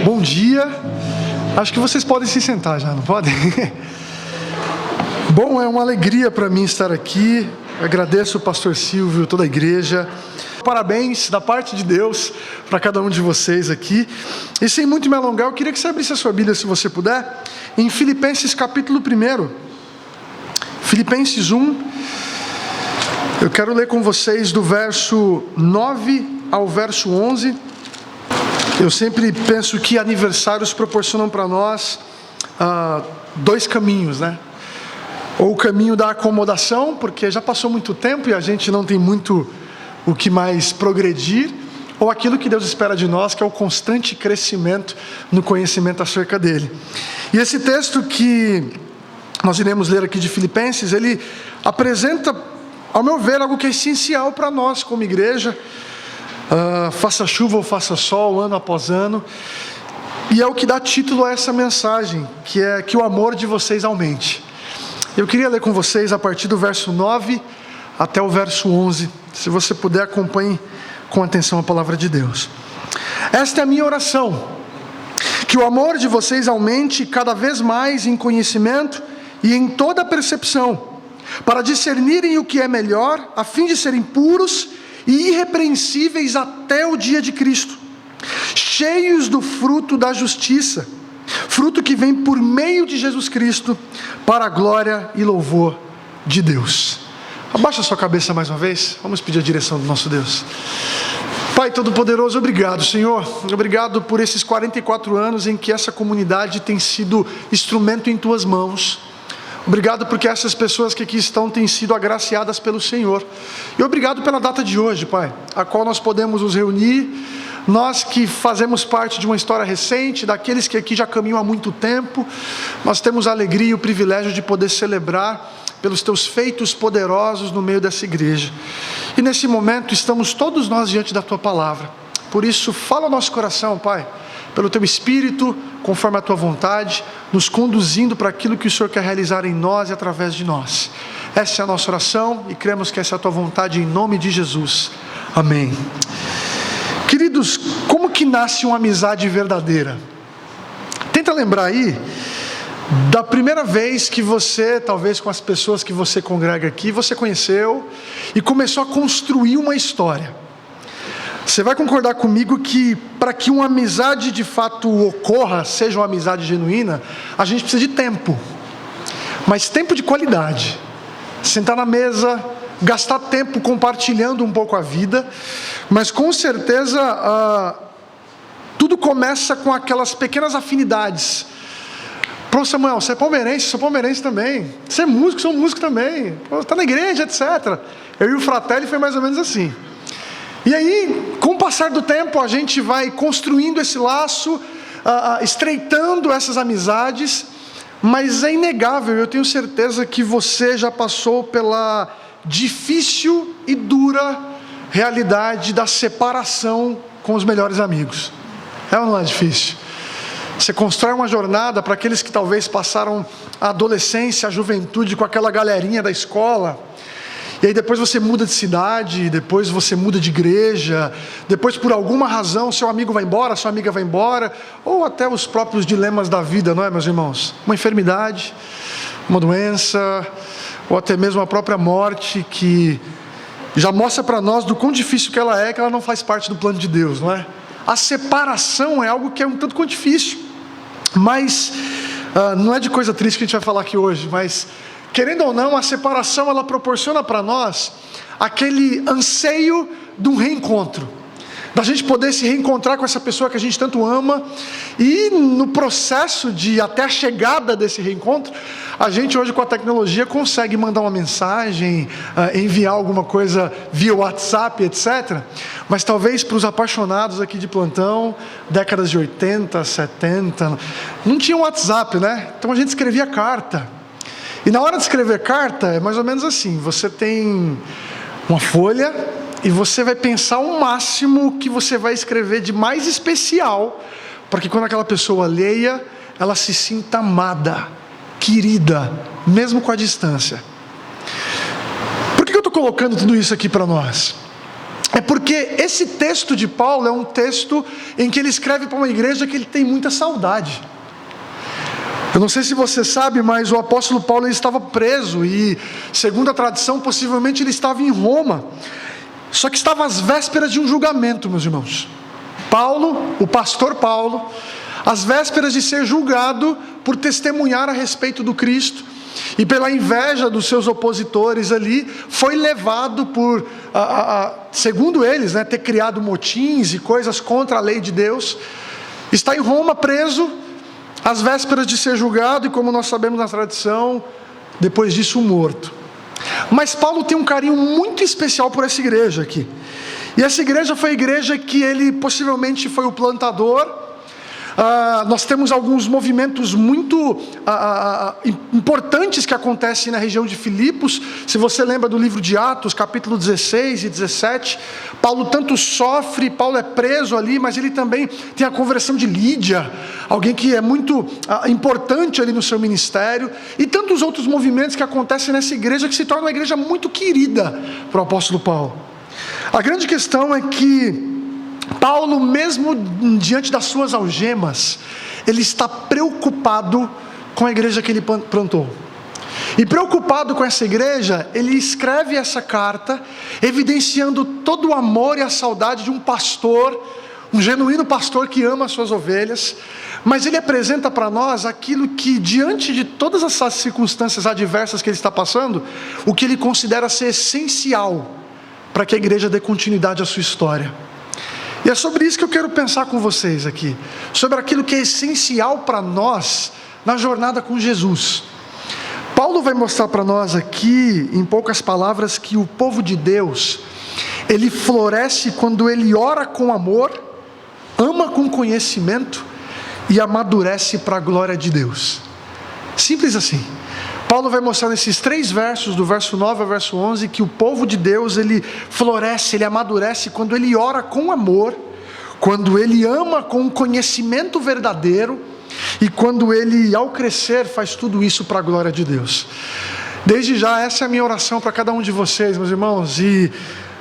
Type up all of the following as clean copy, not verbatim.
Bom dia. Acho que vocês podem se sentar já, não podem? Bom, é uma alegria para mim estar aqui. Agradeço o pastor Silvio, toda a igreja. Parabéns da parte de Deus para cada um de vocês aqui. E sem muito me alongar, eu queria que você abrisse a sua Bíblia, se você puder, em Filipenses capítulo 1. Filipenses 1. Eu quero ler com vocês do verso 9 ao verso 11. Eu sempre penso que aniversários proporcionam para nós dois caminhos, né? Ou o caminho da acomodação, porque já passou muito tempo e a gente não tem muito o que mais progredir, ou aquilo que Deus espera de nós, que é o constante crescimento no conhecimento acerca dele. E esse texto que nós iremos ler aqui de Filipenses, ele apresenta, ao meu ver, algo que é essencial para nós como igreja, faça chuva ou faça sol, ano após ano, e é o que dá título a essa mensagem, que é que o amor de vocês aumente. Eu queria ler com vocês a partir do verso 9 até o verso 11. Se você puder, acompanhe com atenção a palavra de Deus. Esta é a minha oração: que o amor de vocês aumente cada vez mais em conhecimento e em toda percepção, para discernirem o que é melhor, a fim de serem puros e irrepreensíveis até o dia de Cristo, cheios do fruto da justiça, fruto que vem por meio de Jesus Cristo, para a glória e louvor de Deus. Abaixa sua cabeça mais uma vez, vamos pedir a direção do nosso Deus. Pai Todo-Poderoso, obrigado, Senhor, obrigado por esses 44 anos em que essa comunidade tem sido instrumento em Tuas mãos. Obrigado porque essas pessoas que aqui estão têm sido agraciadas pelo Senhor. E obrigado pela data de hoje, Pai, a qual nós podemos nos reunir, nós que fazemos parte de uma história recente, daqueles que aqui já caminham há muito tempo, nós temos a alegria e o privilégio de poder celebrar pelos Teus feitos poderosos no meio dessa igreja. E nesse momento estamos todos nós diante da Tua palavra. Por isso, fala ao nosso coração, Pai, pelo Teu Espírito, conforme a Tua vontade, nos conduzindo para aquilo que o Senhor quer realizar em nós e através de nós. Essa é a nossa oração e cremos que essa é a Tua vontade em nome de Jesus. Amém. Queridos, como que nasce uma amizade verdadeira? Tenta lembrar aí da primeira vez que você, talvez com as pessoas que você congrega aqui, você conheceu e começou a construir uma história. Você vai concordar comigo que para que uma amizade de fato ocorra, seja uma amizade genuína, a gente precisa de tempo, mas tempo de qualidade. Sentar na mesa, gastar tempo compartilhando um pouco a vida, mas com certeza tudo começa com aquelas pequenas afinidades. Pô, Samuel, você é palmeirense, sou palmeirense também. Você é músico, sou músico também. Está na igreja, etc. Eu e o Fratelli foi mais ou menos assim. E aí, com o passar do tempo, a gente vai construindo esse laço, estreitando essas amizades, mas é inegável, eu tenho certeza que você já passou pela difícil e dura realidade da separação com os melhores amigos. É ou não é difícil? Você constrói uma jornada para aqueles que talvez passaram a adolescência, a juventude com aquela galerinha da escola, e aí depois você muda de cidade, depois você muda de igreja, depois por alguma razão seu amigo vai embora, sua amiga vai embora, ou até os próprios dilemas da vida, não é, meus irmãos? Uma enfermidade, uma doença, ou até mesmo a própria morte, que já mostra para nós do quão difícil que ela não faz parte do plano de Deus, não é? A separação é algo que é um tanto quanto difícil, mas não é de coisa triste que a gente vai falar aqui hoje, mas querendo ou não, a separação ela proporciona para nós aquele anseio de um reencontro, da gente poder se reencontrar com essa pessoa que a gente tanto ama, e no processo de até a chegada desse reencontro, a gente hoje com a tecnologia consegue mandar uma mensagem, enviar alguma coisa via WhatsApp, etc. Mas talvez para os apaixonados aqui de plantão, décadas de 80, 70, não tinha WhatsApp, né? Então a gente escrevia carta. E na hora de escrever carta, é mais ou menos assim, você tem uma folha e você vai pensar o máximo que você vai escrever de mais especial, para que quando aquela pessoa leia, ela se sinta amada, querida, mesmo com a distância. Por que eu estou colocando tudo isso aqui para nós? é porque esse texto de Paulo é um texto em que ele escreve para uma igreja que ele tem muita saudade. Eu não sei se você sabe, mas o apóstolo Paulo ele estava preso e, segundo a tradição, possivelmente ele estava em Roma. Só que estava às vésperas de um julgamento, meus irmãos. Paulo, o pastor Paulo, às vésperas de ser julgado por testemunhar a respeito do Cristo, e pela inveja dos seus opositores ali, foi levado por, segundo eles, ter criado motins e coisas contra a lei de Deus. Está em Roma preso, às vésperas de ser julgado, e como nós sabemos na tradição, depois disso morto. Mas Paulo tem um carinho muito especial por essa igreja aqui. E essa igreja foi a igreja que ele possivelmente foi o plantador. Nós temos alguns movimentos muito importantes que acontecem na região de Filipos. Se você lembra do livro de Atos, capítulo 16 e 17, Paulo tanto sofre, Paulo é preso ali, mas ele também tem a conversão de Lídia, alguém que é muito importante ali no seu ministério, e tantos outros movimentos que acontecem nessa igreja, que se torna uma igreja muito querida para o apóstolo Paulo. A grande questão é que Paulo, mesmo diante das suas algemas, ele está preocupado com a igreja que ele plantou. E preocupado com essa igreja, ele escreve essa carta, evidenciando todo o amor e a saudade de um pastor, um genuíno pastor que ama as suas ovelhas. Mas ele apresenta para nós aquilo que, diante de todas essas circunstâncias adversas que ele está passando, o que ele considera ser essencial para que a igreja dê continuidade à sua história. E é sobre isso que eu quero pensar com vocês aqui, sobre aquilo que é essencial para nós na jornada com Jesus. Paulo vai mostrar para nós aqui, em poucas palavras, que o povo de Deus, ele floresce quando ele ora com amor, ama com conhecimento e amadurece para a glória de Deus. Simples assim. Paulo vai mostrar nesses 3 versos, do verso 9 ao verso 11, que o povo de Deus, ele floresce, ele amadurece quando ele ora com amor, quando ele ama com conhecimento verdadeiro, e quando ele, ao crescer, faz tudo isso para a glória de Deus. Desde já, essa é a minha oração para cada um de vocês, meus irmãos, e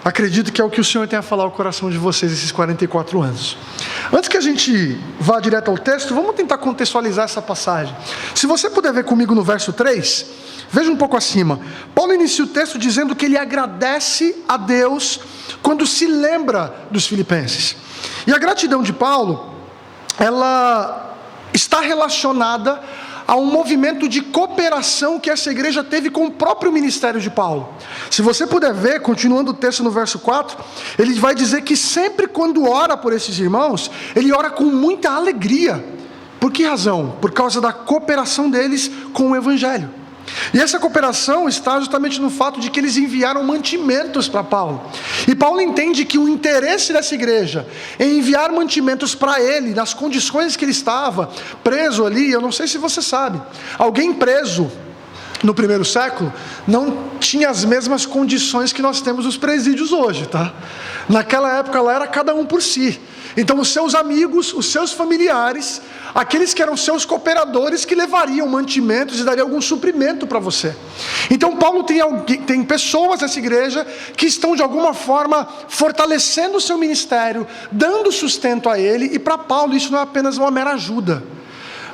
acredito que é o que o Senhor tem a falar ao coração de vocês esses 44 anos. Antes que a gente vá direto ao texto, vamos tentar contextualizar essa passagem. Se você puder ver comigo no verso 3, veja um pouco acima. Paulo inicia o texto dizendo que ele agradece a Deus quando se lembra dos filipenses. E a gratidão de Paulo, ela está relacionada a um movimento de cooperação que essa igreja teve com o próprio ministério de Paulo. Se você puder ver, continuando o texto no verso 4, ele vai dizer que sempre quando ora por esses irmãos, ele ora com muita alegria. Por que razão? Por causa da cooperação deles com o Evangelho. E essa cooperação está justamente no fato de que eles enviaram mantimentos para Paulo. E Paulo entende que o interesse dessa igreja em enviar mantimentos para ele, nas condições que ele estava, preso ali, eu não sei se você sabe, alguém preso no primeiro século não tinha as mesmas condições que nós temos nos presídios hoje, tá? Naquela época lá era cada um por si. Então os seus amigos, os seus familiares, aqueles que eram seus cooperadores, que levariam mantimentos e dariam algum suprimento para você. Então Paulo tem pessoas nessa igreja que estão de alguma forma fortalecendo o seu ministério, dando sustento a ele, e para Paulo isso não é apenas uma mera ajuda,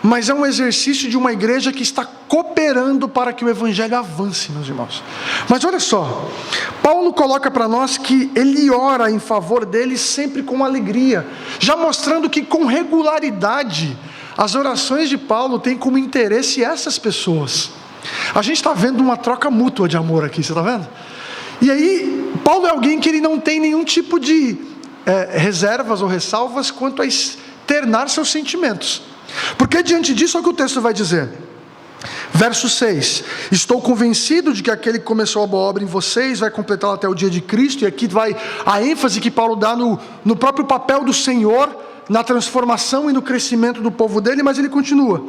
mas é um exercício de uma igreja que está cooperando para que o evangelho avance, meus irmãos. Mas olha só, Paulo coloca para nós que ele ora em favor deles sempre com alegria, já mostrando que com regularidade as orações de Paulo têm como interesse essas pessoas. A gente está vendo uma troca mútua de amor aqui, você está vendo? E aí, Paulo é alguém que ele não tem nenhum tipo de reservas ou ressalvas quanto a externar seus sentimentos. Porque diante disso é o que o texto vai dizer. Verso 6: estou convencido de que aquele que começou a boa obra em vocês vai completá-la até o dia de Cristo. E aqui vai a ênfase que Paulo dá no próprio papel do Senhor, na transformação e no crescimento do povo dele. Mas ele continua: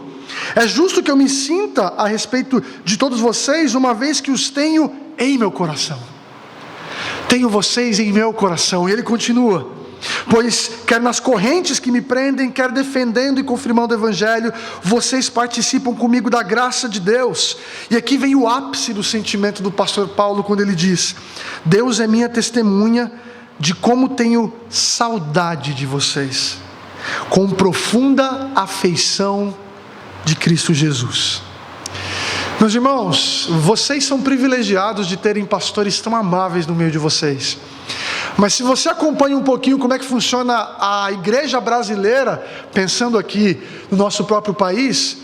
é justo que eu me sinta a respeito de todos vocês, uma vez que os tenho em meu coração. Tenho vocês em meu coração. E ele continua: pois quer nas correntes que me prendem, quer defendendo e confirmando o evangelho, vocês participam comigo da graça de Deus. E aqui vem o ápice do sentimento do pastor Paulo, quando ele diz: Deus é minha testemunha de como tenho saudade de vocês, com profunda afeição de Cristo Jesus. Meus irmãos, vocês são privilegiados de terem pastores tão amáveis no meio de vocês. Mas se você acompanha um pouquinho como é que funciona a igreja brasileira, pensando aqui no nosso próprio país,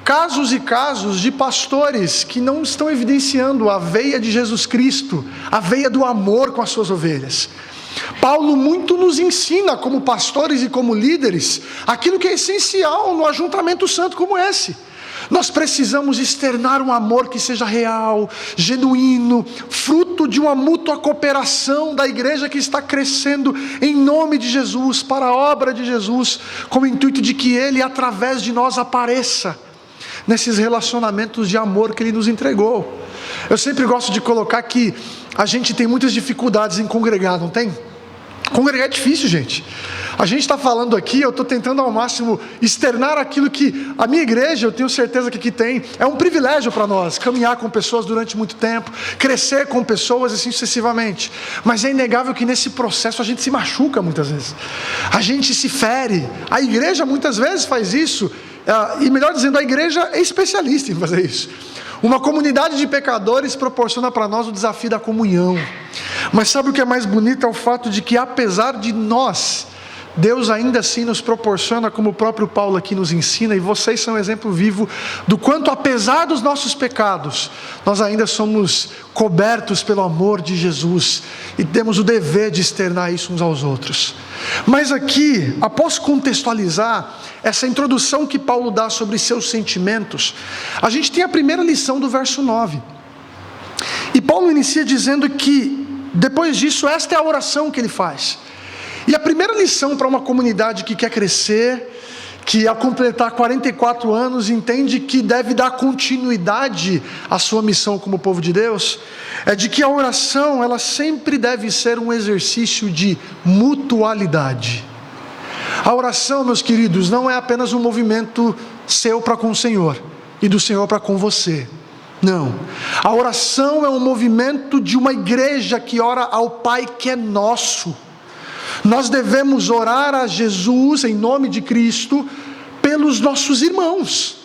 casos e casos de pastores que não estão evidenciando a veia de Jesus Cristo, a veia do amor com as suas ovelhas. Paulo muito nos ensina, como pastores e como líderes, aquilo que é essencial no ajuntamento santo como esse. Nós precisamos externar um amor que seja real, genuíno, fruto de uma mútua cooperação da igreja que está crescendo em nome de Jesus, para a obra de Jesus, com o intuito de que Ele, através de nós, apareça nesses relacionamentos de amor que Ele nos entregou. Eu sempre gosto de colocar que a gente tem muitas dificuldades em congregar, não tem? Congregar é difícil, gente. A gente está falando aqui, eu estou tentando ao máximo externar aquilo que a minha igreja, eu tenho certeza que aqui tem. É um privilégio para nós, caminhar com pessoas durante muito tempo, crescer com pessoas assim sucessivamente. Mas é inegável que nesse processo a gente se machuca muitas vezes. A gente se fere. A igreja muitas vezes faz isso. E melhor dizendo, a igreja é especialista em fazer isso. Uma comunidade de pecadores proporciona para nós o desafio da comunhão. Mas sabe o que é mais bonito? É o fato de que apesar de nós, Deus ainda assim nos proporciona, como o próprio Paulo aqui nos ensina, e vocês são um exemplo vivo do quanto, apesar dos nossos pecados, nós ainda somos cobertos pelo amor de Jesus e temos o dever de externar isso uns aos outros. Mas aqui, após contextualizar essa introdução que Paulo dá sobre seus sentimentos, a gente tem a primeira lição do verso 9. E Paulo inicia dizendo que, depois disso, esta é a oração que ele faz. E a primeira lição para uma comunidade que quer crescer, que ao completar 44 anos entende que deve dar continuidade à sua missão como povo de Deus, é de que a oração, ela sempre deve ser um exercício de mutualidade. A oração, meus queridos, não é apenas um movimento seu para com o Senhor e do Senhor para com você. Não. A oração é um movimento de uma igreja que ora ao Pai que é nosso. Nós devemos orar a Jesus, em nome de Cristo, pelos nossos irmãos.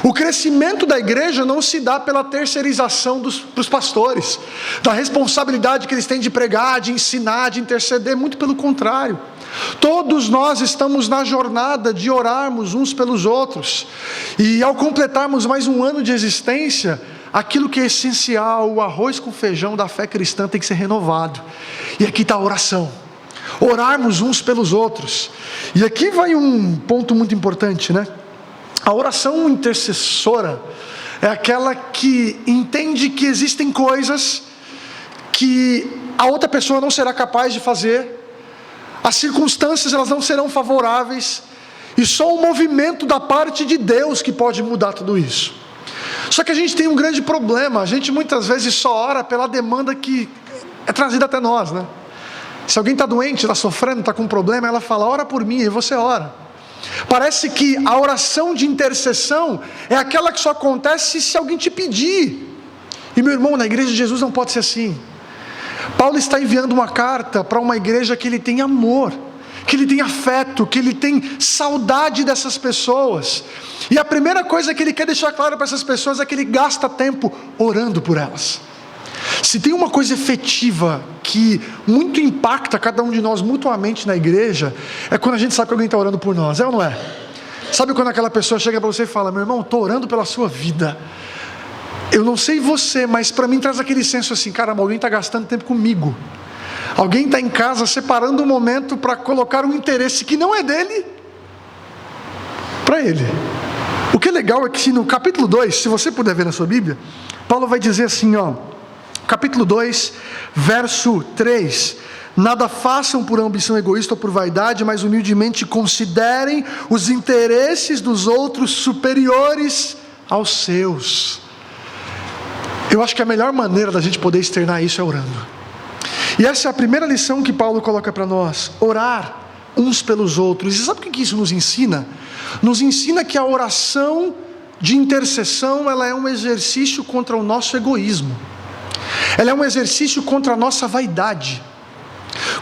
O crescimento da igreja não se dá pela terceirização dos pastores, da responsabilidade que eles têm de pregar, de ensinar, de interceder, muito pelo contrário. Todos nós estamos na jornada de orarmos uns pelos outros, e ao completarmos mais um ano de existência, aquilo que é essencial, o arroz com feijão da fé cristã tem que ser renovado, e aqui está a oração. Orarmos uns pelos outros. E aqui vai um ponto muito importante, né? A oração intercessora é aquela que entende que existem coisas que a outra pessoa não será capaz de fazer, as circunstâncias elas não serão favoráveis, e só o movimento da parte de Deus que pode mudar tudo isso. Só que a gente tem um grande problema, a gente muitas vezes só ora pela demanda que é trazida até nós, né? Se alguém está doente, está sofrendo, está com um problema, ela fala, ora por mim, e você ora. Parece que a oração de intercessão é aquela que só acontece se alguém te pedir. E meu irmão, na igreja de Jesus não pode ser assim. Paulo está enviando uma carta para uma igreja que ele tem amor, que ele tem afeto, que ele tem saudade dessas pessoas. E a primeira coisa que ele quer deixar claro para essas pessoas é que ele gasta tempo orando por elas. Se tem uma coisa efetiva que muito impacta cada um de nós mutuamente na igreja, é quando a gente sabe que alguém está orando por nós, é ou não é? Sabe quando aquela pessoa chega para você e fala, meu irmão, estou orando pela sua vida. Eu não sei você, mas para mim traz aquele senso assim, caramba, alguém está gastando tempo comigo. Alguém está em casa separando um momento para colocar um interesse que não é dele, para ele. O que é legal é que no capítulo 2, se você puder ver na sua Bíblia, Paulo vai dizer assim, capítulo 2, verso 3, nada façam por ambição egoísta ou por vaidade, mas humildemente considerem os interesses dos outros superiores aos seus. Eu acho que a melhor maneira da gente poder externar isso é orando. E essa é a primeira lição que Paulo coloca para nós, orar uns pelos outros. E sabe o que isso nos ensina? Nos ensina que a oração de intercessão, ela é um exercício contra o nosso egoísmo. Ela é um exercício contra a nossa vaidade.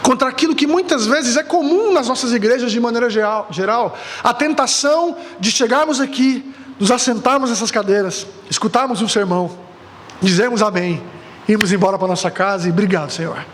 contra aquilo que muitas vezes é comum nas nossas igrejas de maneira geral, a tentação de chegarmos aqui, nos assentarmos nessas cadeiras, escutarmos um sermão, dizermos amém, irmos embora para nossa casa e obrigado, Senhor.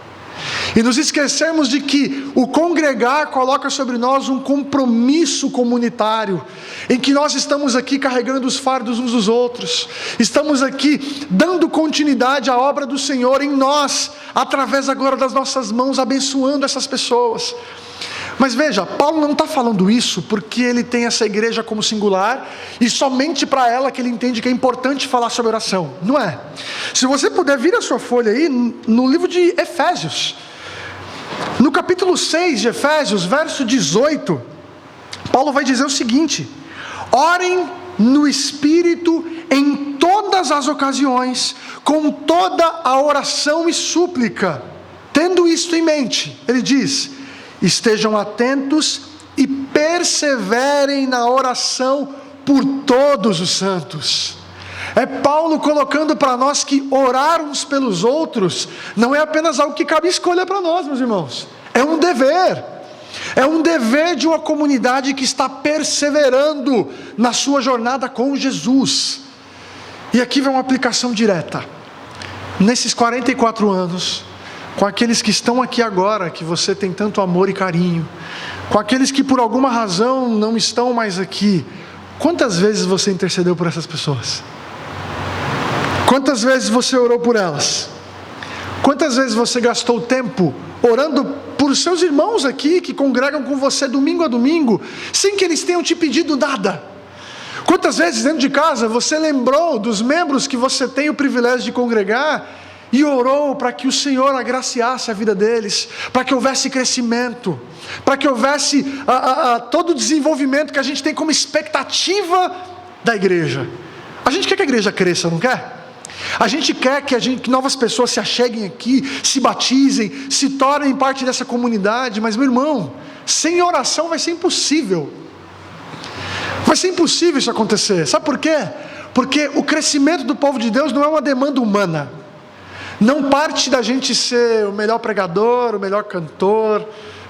E nos esquecermos de que o congregar coloca sobre nós um compromisso comunitário, em que nós estamos aqui carregando os fardos uns dos outros, estamos aqui dando continuidade à obra do Senhor em nós, através agora das nossas mãos, abençoando essas pessoas. Mas veja, Paulo não está falando isso porque ele tem essa igreja como singular e somente para ela que ele entende que é importante falar sobre oração. Não é. Se você puder vir a sua folha aí, no livro de Efésios, no capítulo 6 de Efésios, verso 18, Paulo vai dizer o seguinte: orem no Espírito em todas as ocasiões, com toda a oração e súplica. Tendo isto em mente, ele diz: estejam atentos e perseverem na oração por todos os santos. É Paulo colocando para nós que orar uns pelos outros não é apenas algo que cabe escolha para nós, meus irmãos. É um dever. É um dever de uma comunidade que está perseverando na sua jornada com Jesus. E aqui vem uma aplicação direta. Nesses 44 anos, com aqueles que estão aqui agora, que você tem tanto amor e carinho, com aqueles que por alguma razão não estão mais aqui, quantas vezes você intercedeu por essas pessoas? Quantas vezes você orou por elas? Quantas vezes você gastou tempo orando por seus irmãos aqui, que congregam com você domingo a domingo, sem que eles tenham te pedido nada? Quantas vezes dentro de casa você lembrou dos membros que você tem o privilégio de congregar e orou para que o Senhor agraciasse a vida deles, para que houvesse crescimento, para que houvesse todo o desenvolvimento que a gente tem como expectativa da igreja? A gente quer que a igreja cresça, não quer? A gente quer que novas pessoas se acheguem aqui, se batizem, se tornem parte dessa comunidade. Mas, meu irmão, sem oração vai ser impossível. Vai ser impossível isso acontecer. Sabe por quê? Porque o crescimento do povo de Deus não é uma demanda humana. Não parte da gente ser o melhor pregador, o melhor cantor,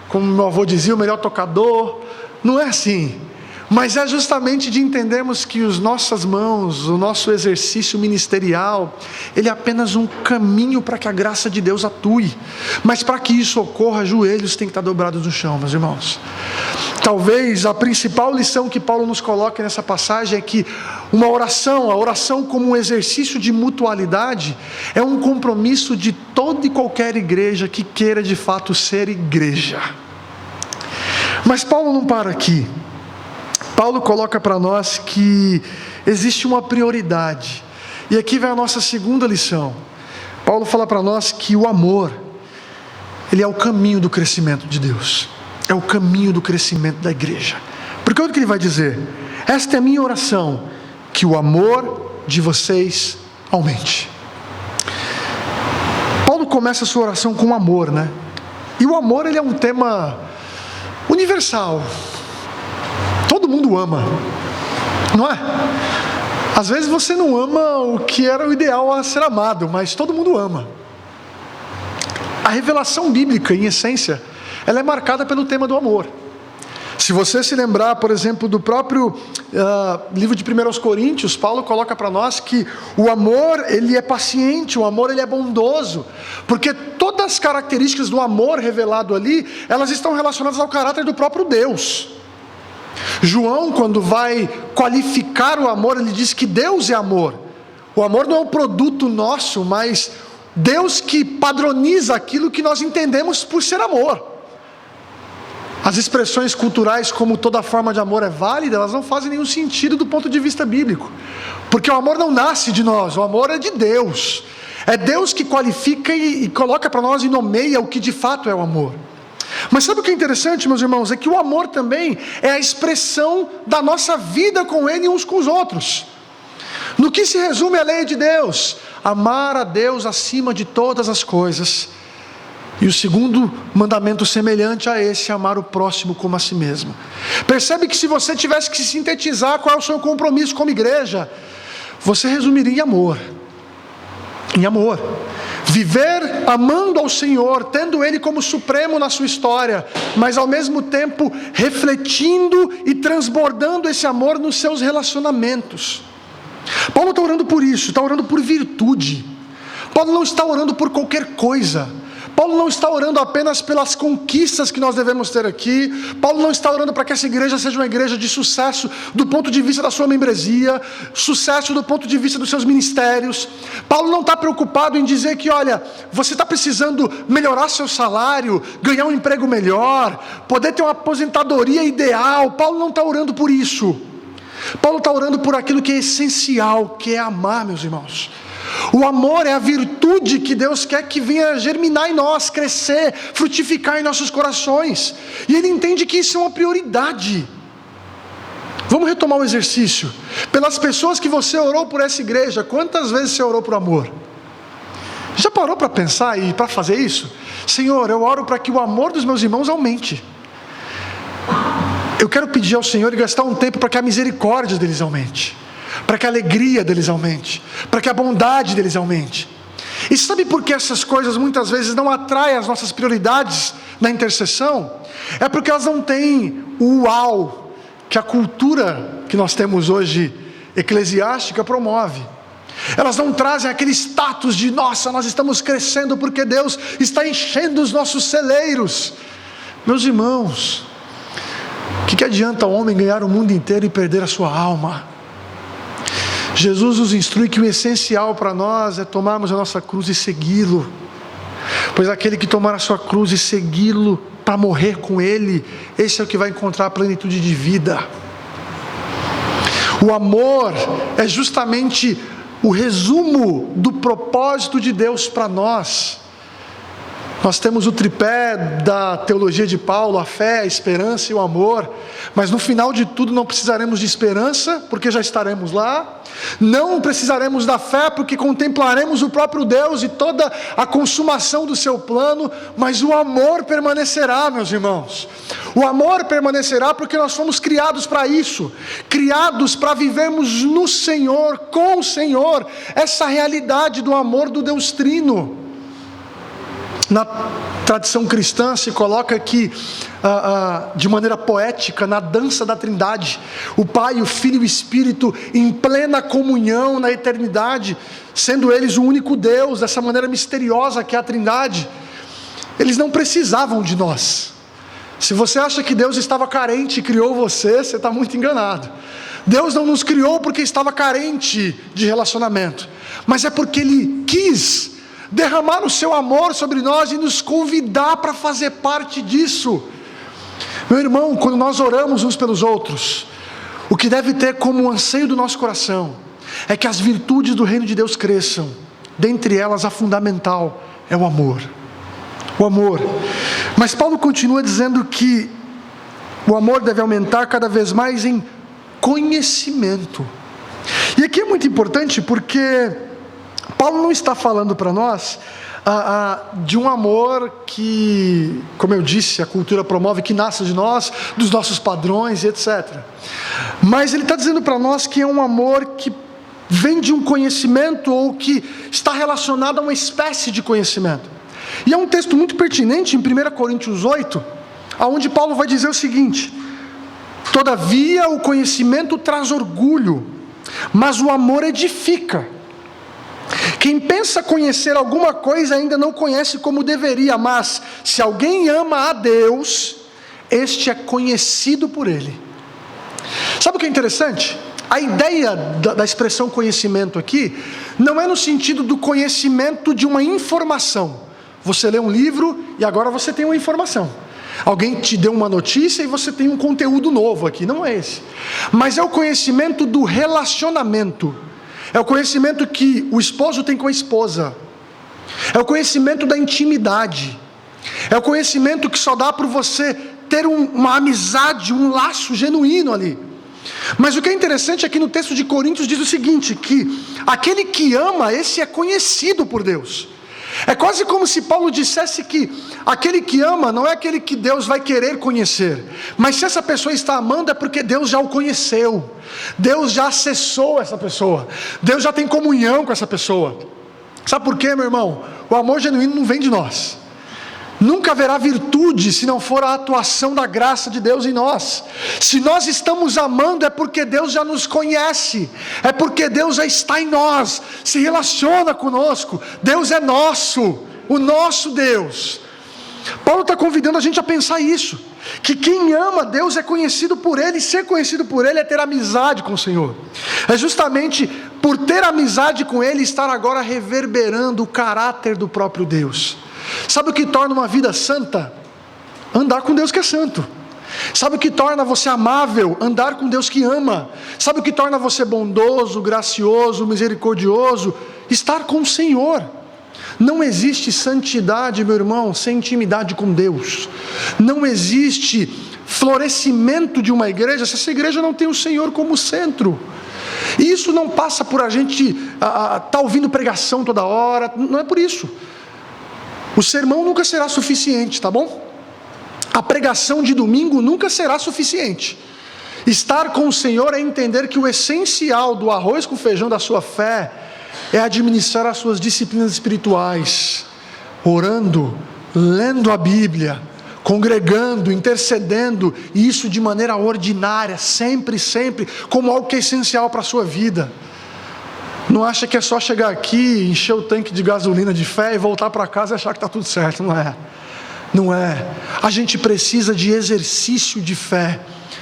como meu avô dizia, o melhor tocador. Não é assim. Mas é justamente de entendermos que as nossas mãos, o nosso exercício ministerial, ele é apenas um caminho para que a graça de Deus atue. Mas para que isso ocorra, joelhos têm que estar dobrados no chão, meus irmãos. Talvez a principal lição que Paulo nos coloca nessa passagem é que a oração como um exercício de mutualidade, é um compromisso de toda e qualquer igreja que queira de fato ser igreja. Mas Paulo não para aqui. Paulo coloca para nós que existe uma prioridade. E aqui vem a nossa segunda lição. Paulo fala para nós que o amor, ele é o caminho do crescimento de Deus. É o caminho do crescimento da igreja. Porque olha o que ele vai dizer: esta é a minha oração, que o amor de vocês aumente. Paulo começa a sua oração com amor, né? E o amor, ele é um tema universal. Todo mundo ama, não é? Às vezes você não ama o que era o ideal a ser amado, mas todo mundo ama. A revelação bíblica, em essência, ela é marcada pelo tema do amor. Se você se lembrar, por exemplo, do próprio livro de 1 Coríntios, Paulo coloca para nós que o amor, ele é paciente, o amor, ele é bondoso, porque todas as características do amor revelado ali, elas estão relacionadas ao caráter do próprio Deus. João, quando vai qualificar o amor, ele diz que Deus é amor. O amor não é um produto nosso, mas Deus que padroniza aquilo que nós entendemos por ser amor. As expressões culturais, como toda forma de amor é válida, elas não fazem nenhum sentido do ponto de vista bíblico, porque o amor não nasce de nós, o amor é de Deus. É Deus que qualifica e coloca para nós e nomeia o que de fato é o amor. Mas sabe o que é interessante, meus irmãos? É que o amor também é a expressão da nossa vida com Ele e uns com os outros. No que se resume a lei de Deus? Amar a Deus acima de todas as coisas. E o segundo mandamento semelhante a esse, amar o próximo como a si mesmo. Percebe que se você tivesse que sintetizar qual é o seu compromisso como igreja, você resumiria em amor. Em amor. Viver amando ao Senhor, tendo Ele como supremo na sua história, mas ao mesmo tempo refletindo e transbordando esse amor nos seus relacionamentos. Paulo está orando por isso, está orando por virtude. Paulo não está orando por qualquer coisa. Paulo não está orando apenas pelas conquistas que nós devemos ter aqui. Paulo não está orando para que essa igreja seja uma igreja de sucesso do ponto de vista da sua membresia, sucesso do ponto de vista dos seus ministérios. Paulo não está preocupado em dizer que, olha, você está precisando melhorar seu salário, ganhar um emprego melhor, poder ter uma aposentadoria ideal. Paulo não está orando por isso. Paulo está orando por aquilo que é essencial, que é amar, meus irmãos. O amor é a virtude que Deus quer que venha germinar em nós, crescer, frutificar em nossos corações. E Ele entende que isso é uma prioridade. Vamos retomar o exercício. Pelas pessoas que você orou por essa igreja, quantas vezes você orou por amor? Já parou para pensar e para fazer isso? Senhor, eu oro para que o amor dos meus irmãos aumente. Eu quero pedir ao Senhor e gastar um tempo para que a misericórdia deles aumente, para que a alegria deles aumente, para que a bondade deles aumente. E sabe por que essas coisas muitas vezes não atraem as nossas prioridades na intercessão? É porque elas não têm o uau que a cultura que nós temos hoje eclesiástica promove. Elas não trazem aquele status de, nossa, nós estamos crescendo porque Deus está enchendo os nossos celeiros. Meus irmãos, o que adianta o homem ganhar o mundo inteiro e perder a sua alma? Jesus nos instrui que o essencial para nós é tomarmos a nossa cruz e segui-lo, pois aquele que tomar a sua cruz e segui-lo para morrer com Ele, esse é o que vai encontrar a plenitude de vida. O amor é justamente o resumo do propósito de Deus para nós. Nós temos o tripé da teologia de Paulo, a fé, a esperança e o amor, mas no final de tudo não precisaremos de esperança, porque já estaremos lá, não precisaremos da fé, porque contemplaremos o próprio Deus e toda a consumação do seu plano, mas o amor permanecerá, meus irmãos. O amor permanecerá porque nós fomos criados para isso, criados para vivermos no Senhor, com o Senhor, essa realidade do amor do Deus Trino. Na tradição cristã se coloca que, de maneira poética, na dança da Trindade, o Pai, o Filho e o Espírito em plena comunhão na eternidade, sendo eles o único Deus, dessa maneira misteriosa que é a Trindade, eles não precisavam de nós. Se você acha que Deus estava carente e criou você está muito enganado. Deus não nos criou porque estava carente de relacionamento, mas é porque Ele quis derramar o seu amor sobre nós e nos convidar para fazer parte disso. Meu irmão, quando nós oramos uns pelos outros, o que deve ter como anseio do nosso coração é que as virtudes do reino de Deus cresçam. Dentre elas, a fundamental é o amor. O amor. Mas Paulo continua dizendo que o amor deve aumentar cada vez mais em conhecimento. E aqui é muito importante porque Paulo não está falando para nós de um amor que, como eu disse, a cultura promove, que nasce de nós, dos nossos padrões e etc. Mas ele está dizendo para nós que é um amor que vem de um conhecimento ou que está relacionado a uma espécie de conhecimento. E é um texto muito pertinente em 1 Coríntios 8, onde Paulo vai dizer o seguinte: todavia o conhecimento traz orgulho, mas o amor edifica. Quem pensa conhecer alguma coisa ainda não conhece como deveria, mas se alguém ama a Deus, este é conhecido por Ele. Sabe o que é interessante? A ideia da expressão conhecimento aqui, não é no sentido do conhecimento de uma informação. Você lê um livro e agora você tem uma informação. Alguém te deu uma notícia e você tem um conteúdo novo aqui, não é esse. Mas é o conhecimento do relacionamento. É o conhecimento que o esposo tem com a esposa. É o conhecimento da intimidade. É o conhecimento que só dá para você ter uma amizade, um laço genuíno ali. Mas o que é interessante é que no texto de Coríntios diz o seguinte, que aquele que ama, esse é conhecido por Deus. É quase como se Paulo dissesse que aquele que ama não é aquele que Deus vai querer conhecer, mas se essa pessoa está amando é porque Deus já o conheceu, Deus já acessou essa pessoa, Deus já tem comunhão com essa pessoa. Sabe por quê, meu irmão? o amor genuíno não vem de nós. Nunca haverá virtude se não for a atuação da graça de Deus em nós. Se nós estamos amando é porque Deus já nos conhece, é porque Deus já está em nós, se relaciona conosco. Deus é nosso, o nosso Deus. Paulo está convidando a gente a pensar isso, que quem ama Deus é conhecido por Ele, e ser conhecido por Ele é ter amizade com o Senhor. É justamente por ter amizade com Ele, estar agora reverberando o caráter do próprio Deus. Sabe o que torna uma vida santa? Andar com Deus que é santo. Sabe o que torna você amável? Andar com Deus que ama. Sabe o que torna você bondoso, gracioso, misericordioso? Estar com o Senhor. Não existe santidade, meu irmão, sem intimidade com Deus. Não existe florescimento de uma igreja se essa igreja não tem o Senhor como centro. E isso não passa por a gente estar ouvindo pregação toda hora, não é por isso. O sermão nunca será suficiente, tá bom? A pregação de domingo nunca será suficiente. Estar com o Senhor é entender que o essencial do arroz com feijão da sua fé é administrar as suas disciplinas espirituais, orando, lendo a Bíblia, congregando, intercedendo, e isso de maneira ordinária, sempre, como algo que é essencial para a sua vida. Não acha que é só chegar aqui, encher o tanque de gasolina de fé e voltar para casa e achar que está tudo certo, não é? Não é. A gente precisa de exercício de fé.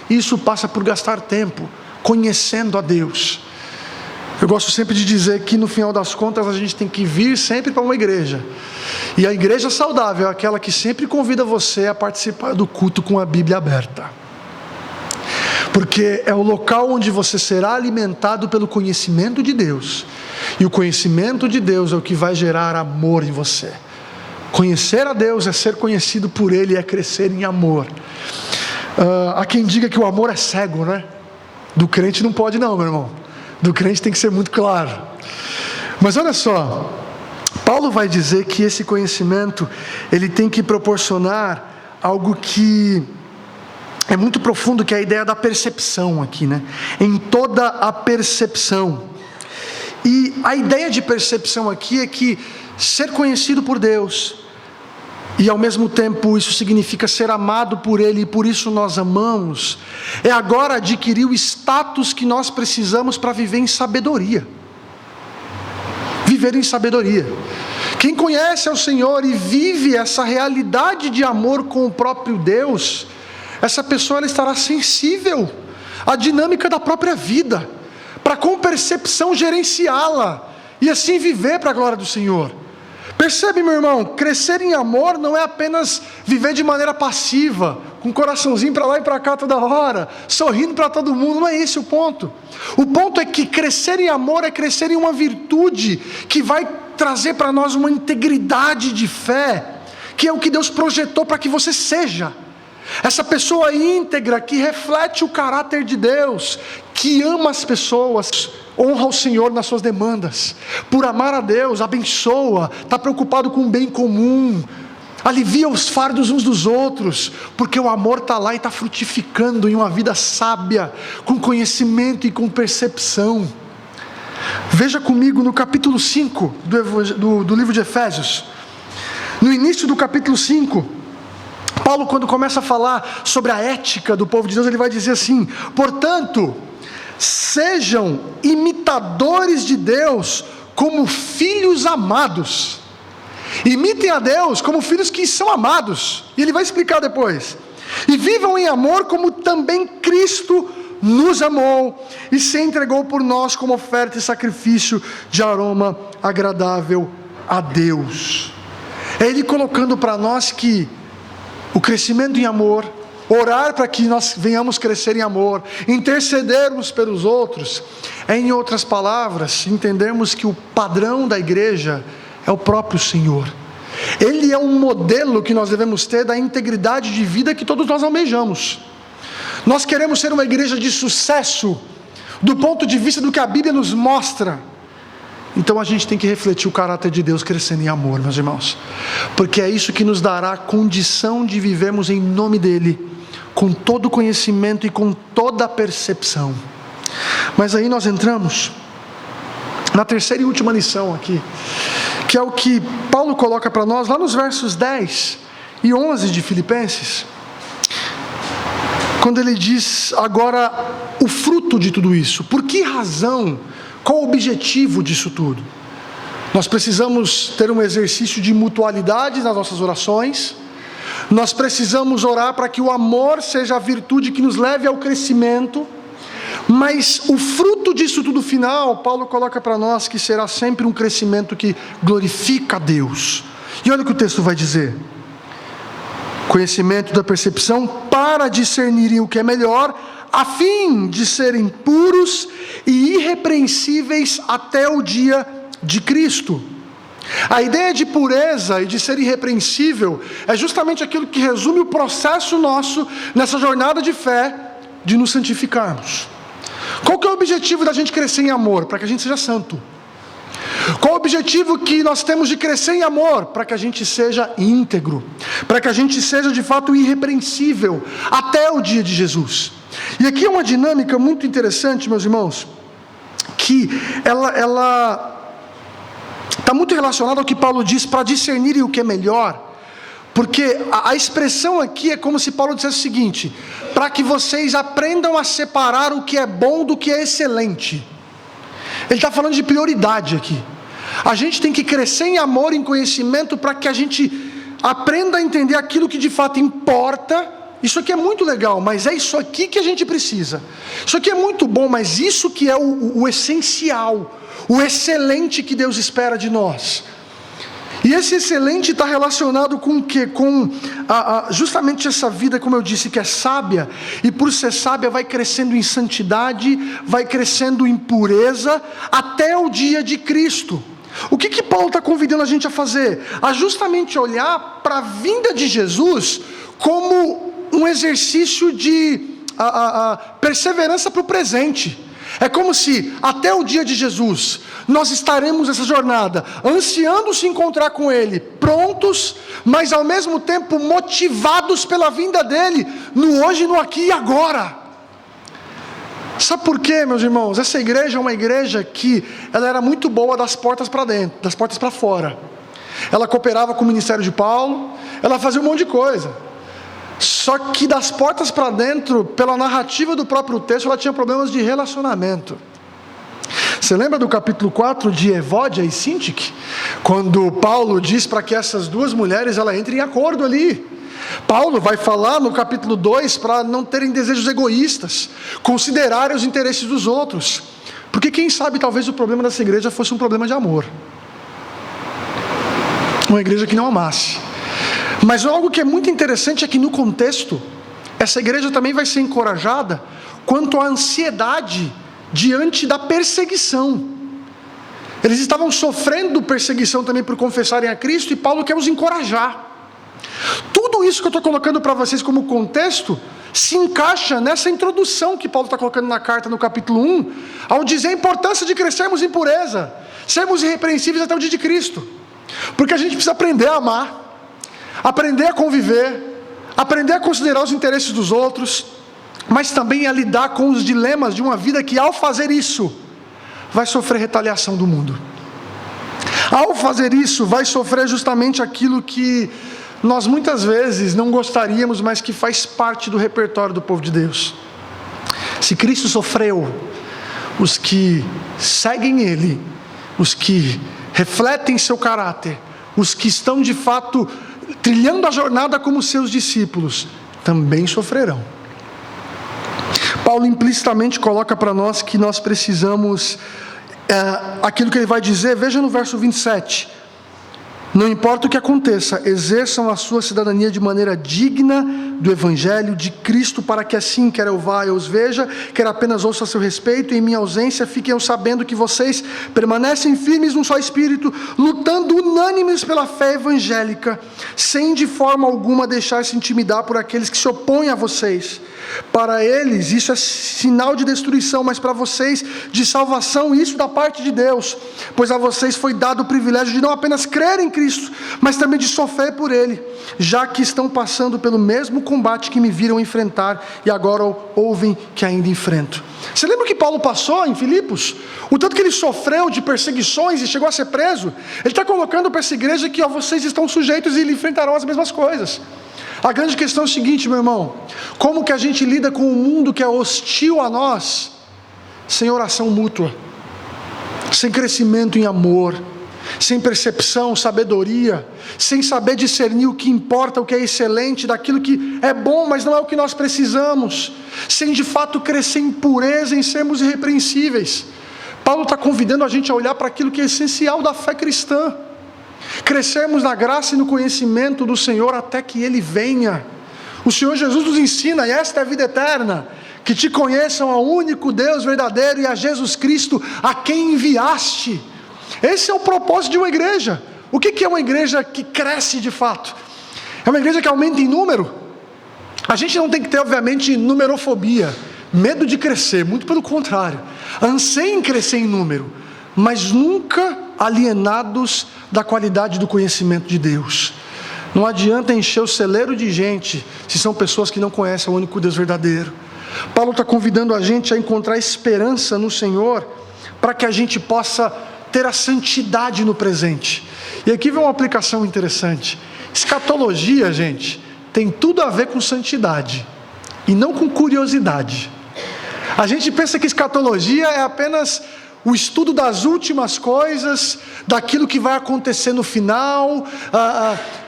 Isso passa por gastar tempo conhecendo a Deus. Eu gosto sempre de dizer que no final das contas a gente tem que vir sempre para uma igreja. E a igreja saudável é aquela que sempre convida você a participar do culto com a Bíblia aberta. Porque é o local onde você será alimentado pelo conhecimento de Deus. E o conhecimento de Deus é o que vai gerar amor em você. Conhecer a Deus é ser conhecido por Ele, é crescer em amor. Há quem diga que o amor é cego, né? Do crente não pode não, meu irmão. Do crente tem que ser muito claro. Mas olha só, Paulo vai dizer que esse conhecimento, ele tem que proporcionar algo que é muito profundo, que é a ideia da percepção aqui, né? Em toda a percepção. E a ideia de percepção aqui é que ser conhecido por Deus, e ao mesmo tempo isso significa ser amado por Ele, e por isso nós amamos, é agora adquirir o status que nós precisamos para viver em sabedoria. Viver em sabedoria. Quem conhece ao Senhor e vive essa realidade de amor com o próprio Deus, essa pessoa ela estará sensível à dinâmica da própria vida, para com percepção gerenciá-la, e assim viver para a glória do Senhor. Percebe, meu irmão, crescer em amor não é apenas viver de maneira passiva, com um coraçãozinho para lá e para cá toda hora, sorrindo para todo mundo, não é esse o ponto. O ponto é que crescer em amor é crescer em uma virtude que vai trazer para nós uma integridade de fé, que é o que Deus projetou para que você seja. Essa pessoa íntegra que reflete o caráter de Deus, que ama as pessoas, honra o Senhor nas suas demandas, por amar a Deus, abençoa, está preocupado com o bem comum, alivia os fardos uns dos outros, porque o amor está lá e está frutificando em uma vida sábia, com conhecimento e com percepção. Veja comigo no capítulo 5 do livro de Efésios. No início do capítulo 5, Paulo, quando começa a falar sobre a ética do povo de Deus, ele vai dizer assim: portanto, sejam imitadores de Deus como filhos amados. Imitem a Deus como filhos que são amados. E ele vai explicar depois. E vivam em amor como também Cristo nos amou e se entregou por nós como oferta e sacrifício de aroma agradável a Deus. É ele colocando para nós que o crescimento em amor, orar para que nós venhamos crescer em amor, interceder uns pelos outros, é, em outras palavras, entendermos que o padrão da igreja é o próprio Senhor. Ele é um modelo que nós devemos ter da integridade de vida que todos nós almejamos. Nós queremos ser uma igreja de sucesso, do ponto de vista do que a Bíblia nos mostra. Então a gente tem que refletir o caráter de Deus crescendo em amor, meus irmãos, porque é isso que nos dará a condição de vivermos em nome dEle, com todo o conhecimento e com toda a percepção. Mas aí nós entramos na terceira e última lição aqui, que é o que Paulo coloca para nós lá nos versos 10 e 11 de Filipenses, quando ele diz agora o fruto de tudo isso. Por que razão? Qual o objetivo disso tudo? Nós precisamos ter um exercício de mutualidade nas nossas orações. Nós precisamos orar para que o amor seja a virtude que nos leve ao crescimento. Mas o fruto disso tudo final, Paulo coloca para nós que será sempre um crescimento que glorifica a Deus. E olha o que o texto vai dizer: conhecimento da percepção para discernirem o que é melhor, a fim de serem puros e irrepreensíveis até o dia de Cristo. A ideia de pureza e de ser irrepreensível é justamente aquilo que resume o processo nosso nessa jornada de fé de nos santificarmos. Qual que é o objetivo da gente crescer em amor? Para que a gente seja santo. Qual o objetivo que nós temos de crescer em amor? Para que a gente seja íntegro, para que a gente seja de fato irrepreensível até o dia de Jesus. E aqui é uma dinâmica muito interessante, meus irmãos, que ela está muito relacionada ao que Paulo diz para discernirem o que é melhor. Porque a expressão aqui é como se Paulo dissesse o seguinte: para que vocês aprendam a separar o que é bom do que é excelente. Ele está falando de prioridade aqui. A gente tem que crescer em amor, em conhecimento, para que a gente aprenda a entender aquilo que de fato importa. Isso aqui é muito legal, mas é isso aqui que a gente precisa. Isso aqui é muito bom, mas isso que é o essencial, o excelente que Deus espera de nós. E esse excelente está relacionado com o quê? Com justamente essa vida, como eu disse, que é sábia, e por ser sábia vai crescendo em santidade, vai crescendo em pureza, até o dia de Cristo. O que Paulo está convidando a gente a fazer? A justamente olhar para a vinda de Jesus como um exercício de perseverança para o presente. É como se até o dia de Jesus nós estaremos nessa jornada, ansiando se encontrar com Ele, prontos, mas ao mesmo tempo motivados pela vinda dEle, no hoje, no aqui e agora. Sabe por quê, meus irmãos? Essa igreja é uma igreja que ela era muito boa das portas para dentro, das portas para fora. Ela cooperava com o ministério de Paulo, ela fazia um monte de coisa. Só que das portas para dentro, pela narrativa do próprio texto, ela tinha problemas de relacionamento. Você lembra do capítulo 4 de Evódia e Sintique? Quando Paulo diz para que essas duas mulheres ela entrem em acordo ali. Paulo vai falar no capítulo 2 para não terem desejos egoístas, considerarem os interesses dos outros. Porque quem sabe talvez o problema dessa igreja fosse um problema de amor. Uma igreja que não amasse. Mas algo que é muito interessante é que no contexto, essa igreja também vai ser encorajada quanto à ansiedade diante da perseguição. Eles estavam sofrendo perseguição também por confessarem a Cristo, e Paulo quer os encorajar. Tudo isso que eu estou colocando para vocês como contexto se encaixa nessa introdução que Paulo está colocando na carta no capítulo 1, ao dizer a importância de crescermos em pureza, sermos irrepreensíveis até o dia de Cristo. Porque a gente precisa aprender a amar, aprender a conviver, aprender a considerar os interesses dos outros, mas também a lidar com os dilemas de uma vida que, ao fazer isso, vai sofrer retaliação do mundo. Ao fazer isso, vai sofrer justamente aquilo que nós muitas vezes não gostaríamos, mas que faz parte do repertório do povo de Deus. Se Cristo sofreu, os que seguem Ele, os que refletem seu caráter, os que estão de fato trilhando a jornada como seus discípulos, também sofrerão. Paulo implicitamente coloca para nós que nós precisamos, aquilo que ele vai dizer, veja no verso 27, não importa o que aconteça, exerçam a sua cidadania de maneira digna do Evangelho de Cristo, para que assim, quer eu vá, eu os veja, quer apenas ouça a seu respeito, e em minha ausência fiquem eu sabendo que vocês permanecem firmes num só espírito, lutando unânimes pela fé evangélica, sem de forma alguma deixar-se intimidar por aqueles que se opõem a vocês, Para eles isso é sinal de destruição, mas para vocês de salvação, isso da parte de Deus, pois a vocês foi dado o privilégio de não apenas crer em Cristo, mas também de sofrer por Ele, já que estão passando pelo mesmo combate que me viram enfrentar e agora ouvem que ainda enfrento. Você lembra o que Paulo passou em Filipos? O tanto que ele sofreu de perseguições e chegou a ser preso. Ele está colocando para essa igreja que vocês estão sujeitos e enfrentarão as mesmas coisas. A grande questão é o seguinte, meu irmão: como que a gente lida com um mundo que é hostil a nós, sem oração mútua, sem crescimento em amor, sem percepção, sabedoria, sem saber discernir o que importa, o que é excelente, daquilo que é bom, mas não é o que nós precisamos, sem de fato crescer em pureza, em sermos irrepreensíveis? Paulo está convidando a gente a olhar para aquilo que é essencial da fé cristã: crescermos na graça e no conhecimento do Senhor até que Ele venha. O Senhor Jesus nos ensina, e esta é a vida eterna, que te conheçam ao único Deus verdadeiro e a Jesus Cristo, a quem enviaste. Esse é o propósito de uma igreja. O que é uma igreja que cresce de fato? É uma igreja que aumenta em número. A gente não tem que ter, obviamente, numerofobia, medo de crescer, muito pelo contrário. Anseiem crescer em número, mas nunca alienados da qualidade do conhecimento de Deus. Não adianta encher o celeiro de gente se são pessoas que não conhecem o único Deus verdadeiro. Paulo está convidando a gente a encontrar esperança no Senhor, para que a gente possa ter a santidade no presente. E aqui vem uma aplicação interessante. Escatologia, gente, tem tudo a ver com santidade e não com curiosidade. A gente pensa que escatologia é apenas o estudo das últimas coisas, daquilo que vai acontecer no final.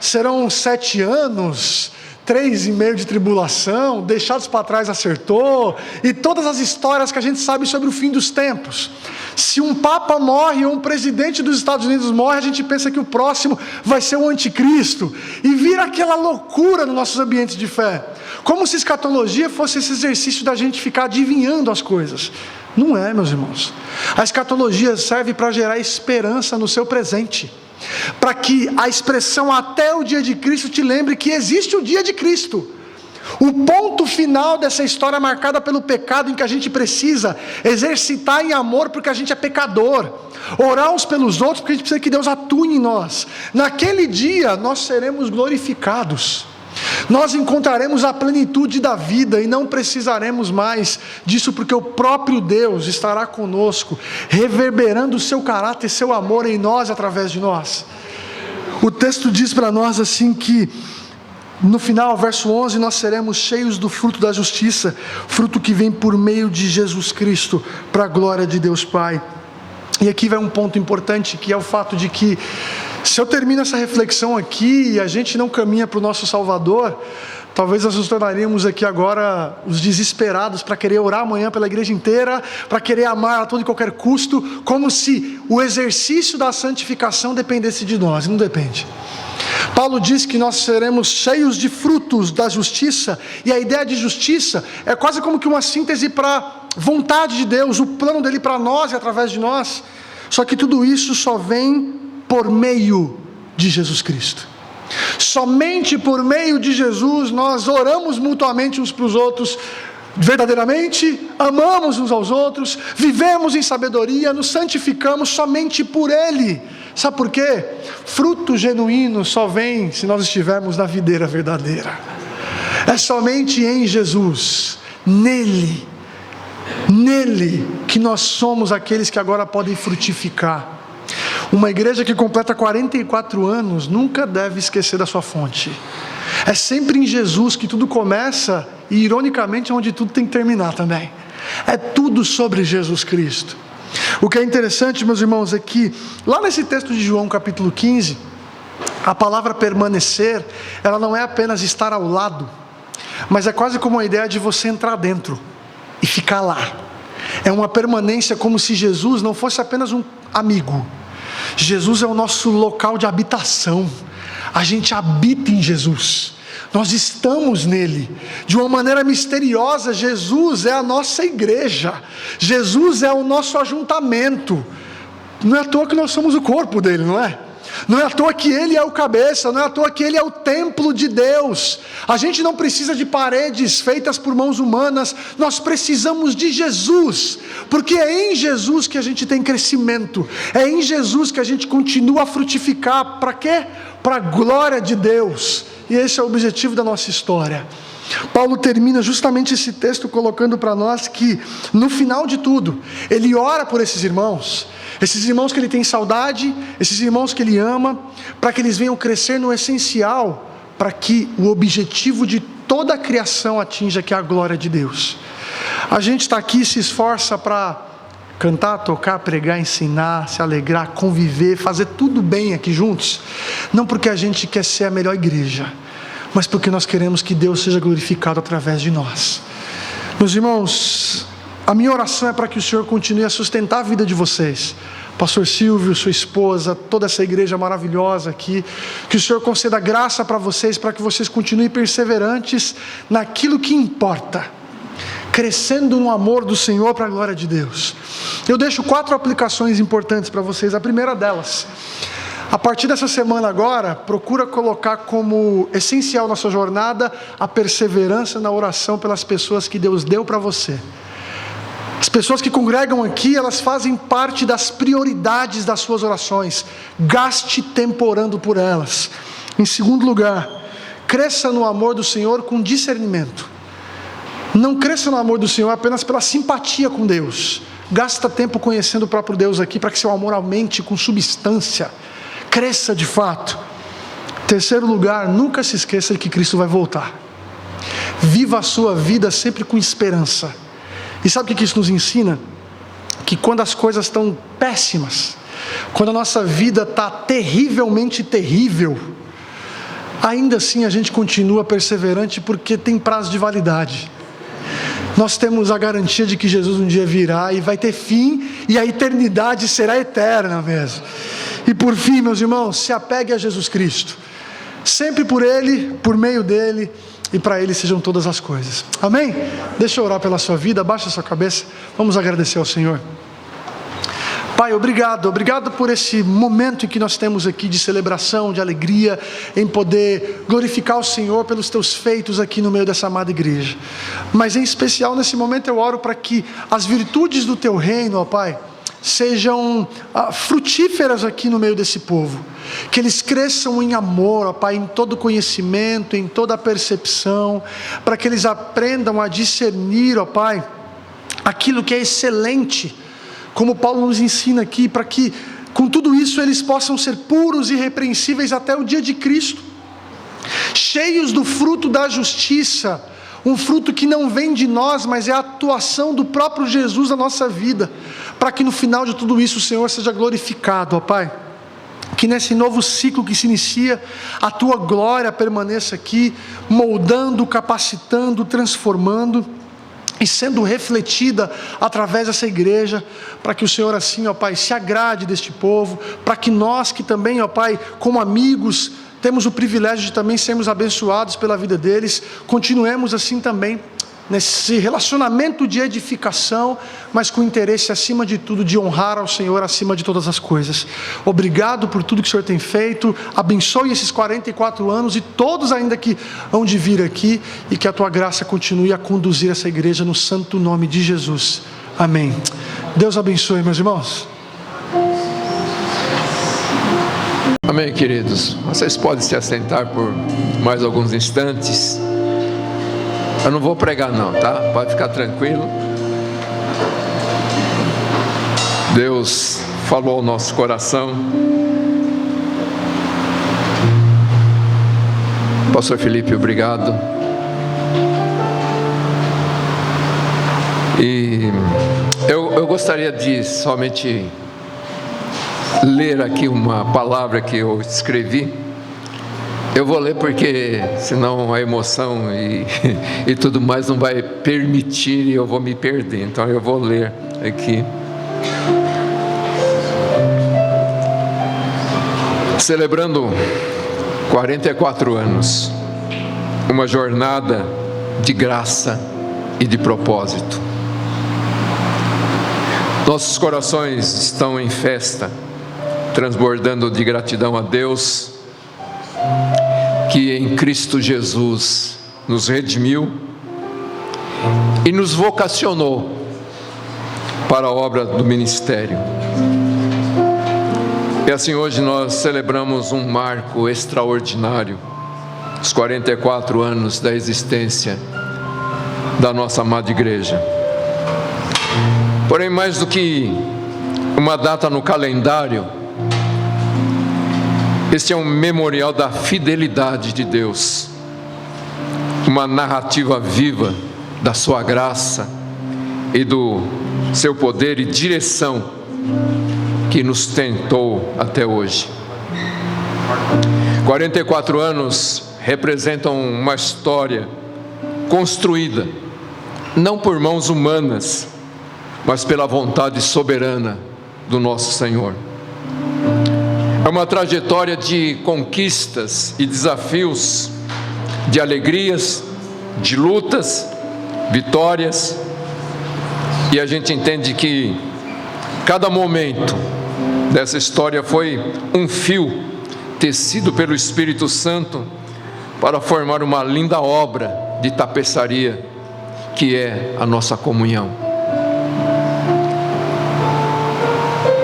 Serão 7 anos, 3,5 de tribulação, deixados para trás acertou, e todas as histórias que a gente sabe sobre o fim dos tempos. Se um papa morre ou um presidente dos Estados Unidos morre, a gente pensa que o próximo vai ser o anticristo, e vira aquela loucura nos nossos ambientes de fé, como se escatologia fosse esse exercício da gente ficar adivinhando as coisas. Não é, meus irmãos. A escatologia serve para gerar esperança no seu presente, para que a expressão até o dia de Cristo te lembre que existe o dia de Cristo, o ponto final dessa história marcada pelo pecado, em que a gente precisa exercitar em amor porque a gente é pecador, orar uns pelos outros porque a gente precisa que Deus atue em nós. Naquele dia nós seremos glorificados, nós encontraremos a plenitude da vida e não precisaremos mais disso, porque o próprio Deus estará conosco, reverberando o seu caráter e seu amor em nós, através de nós. O texto diz para nós assim que no final, verso 11, nós seremos cheios do fruto da justiça, fruto que vem por meio de Jesus Cristo, para a glória de Deus Pai. E aqui vai um ponto importante, que é o fato de que, se eu termino essa reflexão aqui e a gente não caminha para o nosso Salvador, talvez nós nos tornaríamos aqui agora os desesperados para querer orar amanhã pela igreja inteira, para querer amar a todo e qualquer custo, como se o exercício da santificação dependesse de nós. Não depende. Paulo diz que nós seremos cheios de frutos da justiça, e a ideia de justiça é quase como que uma síntese para a vontade de Deus, o plano dele para nós e através de nós. Só que tudo isso só vem por meio de Jesus Cristo. Somente por meio de Jesus nós oramos mutuamente uns para os outros, verdadeiramente amamos uns aos outros, vivemos em sabedoria, nos santificamos somente por Ele. Sabe por quê? Fruto genuíno só vem se nós estivermos na videira verdadeira. É somente em Jesus, nele que nós somos aqueles que agora podem frutificar. Uma igreja que completa 44 anos nunca deve esquecer da sua fonte. É sempre em Jesus que tudo começa, e ironicamente é onde tudo tem que terminar também. É tudo sobre Jesus Cristo. O que é interessante, meus irmãos, é que lá nesse texto de João capítulo 15, a palavra permanecer, ela não é apenas estar ao lado, mas é quase como a ideia de você entrar dentro e ficar lá. É uma permanência como se Jesus não fosse apenas um amigo. Jesus é o nosso local de habitação. A gente habita em Jesus, nós estamos nele, de uma maneira misteriosa. Jesus é a nossa igreja, Jesus é o nosso ajuntamento. Não é à toa que nós somos o corpo dele, não é? Não é à toa que Ele é o cabeça, não é à toa que Ele é o templo de Deus. A gente não precisa de paredes feitas por mãos humanas, nós precisamos de Jesus, porque é em Jesus que a gente tem crescimento, é em Jesus que a gente continua a frutificar. Para quê? Para a glória de Deus, e esse é o objetivo da nossa história. Paulo termina justamente esse texto colocando para nós que, no final de tudo, ele ora por esses irmãos que ele tem saudade, esses irmãos que ele ama, para que eles venham crescer no essencial, para que o objetivo de toda a criação atinja, que é a glória de Deus. A gente está aqui, se esforça para cantar, tocar, pregar, ensinar, se alegrar, conviver, fazer tudo bem aqui juntos, não porque a gente quer ser a melhor igreja, mas porque nós queremos que Deus seja glorificado através de nós. Meus irmãos, a minha oração é para que o Senhor continue a sustentar a vida de vocês, pastor Silvio, sua esposa, toda essa igreja maravilhosa aqui, que o Senhor conceda graça para vocês, para que vocês continuem perseverantes naquilo que importa, crescendo no amor do Senhor para a glória de Deus. Eu deixo 4 aplicações importantes para vocês. A primeira delas: a partir dessa semana agora, procura colocar como essencial na sua jornada a perseverança na oração pelas pessoas que Deus deu para você. As pessoas que congregam aqui, elas fazem parte das prioridades das suas orações. Gaste tempo orando por elas. Em segundo lugar, cresça no amor do Senhor com discernimento. Não cresça no amor do Senhor apenas pela simpatia com Deus. Gasta tempo conhecendo o próprio Deus aqui, para que seu amor aumente com substância. Cresça de fato. Terceiro lugar, nunca se esqueça de que Cristo vai voltar. Viva a sua vida sempre com esperança. E sabe o que isso nos ensina? Que quando as coisas estão péssimas, quando a nossa vida está terrivelmente terrível, ainda assim a gente continua perseverante, porque tem prazo de validade. Nós temos a garantia de que Jesus um dia virá e vai ter fim, e a eternidade será eterna mesmo. E por fim, meus irmãos, se apegue a Jesus Cristo, sempre por Ele, por meio dEle, e para Ele sejam todas as coisas. Amém? Deixa eu orar pela sua vida, abaixa a sua cabeça, vamos agradecer ao Senhor. Pai, obrigado por esse momento em que nós temos aqui de celebração, de alegria, em poder glorificar o Senhor pelos teus feitos aqui no meio dessa amada igreja. Mas em especial nesse momento eu oro para que as virtudes do teu reino, ó Pai, sejam frutíferas aqui no meio desse povo, que eles cresçam em amor, ó Pai, em todo conhecimento, em toda percepção, para que eles aprendam a discernir, ó Pai, aquilo que é excelente, como Paulo nos ensina aqui, para que com tudo isso eles possam ser puros e irrepreensíveis até o dia de Cristo, cheios do fruto da justiça, um fruto que não vem de nós, mas é a atuação do próprio Jesus na nossa vida, para que no final de tudo isso o Senhor seja glorificado, ó Pai. Que nesse novo ciclo que se inicia, a Tua glória permaneça aqui, moldando, capacitando, transformando, e sendo refletida através dessa igreja, para que o Senhor assim, ó Pai, se agrade deste povo, para que nós que também, ó Pai, como amigos, temos o privilégio de também sermos abençoados pela vida deles, continuemos assim também, nesse relacionamento de edificação, mas com interesse acima de tudo, de honrar ao Senhor acima de todas as coisas. Obrigado por tudo que o Senhor tem feito, abençoe esses 44 anos e todos ainda que hão de vir aqui, e que a Tua graça continue a conduzir essa igreja no santo nome de Jesus, amém. Deus abençoe, meus irmãos. Amém, queridos. Vocês podem se assentar por mais alguns instantes. Eu não vou pregar não, tá? Pode ficar tranquilo. Deus falou ao nosso coração. Pastor Felipe, obrigado. E eu gostaria de somente ler aqui uma palavra que eu escrevi. Eu vou ler porque senão a emoção e tudo mais não vai permitir e eu vou me perder. Então eu vou ler aqui. Celebrando 44 anos, uma jornada de graça e de propósito. Nossos corações estão em festa transbordando de gratidão a Deus, que em Cristo Jesus nos redimiu e nos vocacionou para a obra do ministério. E assim hoje nós celebramos um marco extraordinário, os 44 anos da existência da nossa amada igreja. Porém, mais do que uma data no calendário, este é um memorial da fidelidade de Deus, uma narrativa viva da sua graça e do seu poder e direção que nos tentou até hoje. 44 anos representam uma história construída, não por mãos humanas, mas pela vontade soberana do nosso Senhor. É uma trajetória de conquistas e desafios, de alegrias, de lutas, vitórias, e a gente entende que cada momento dessa história foi um fio tecido pelo Espírito Santo para formar uma linda obra de tapeçaria, que é a nossa comunhão.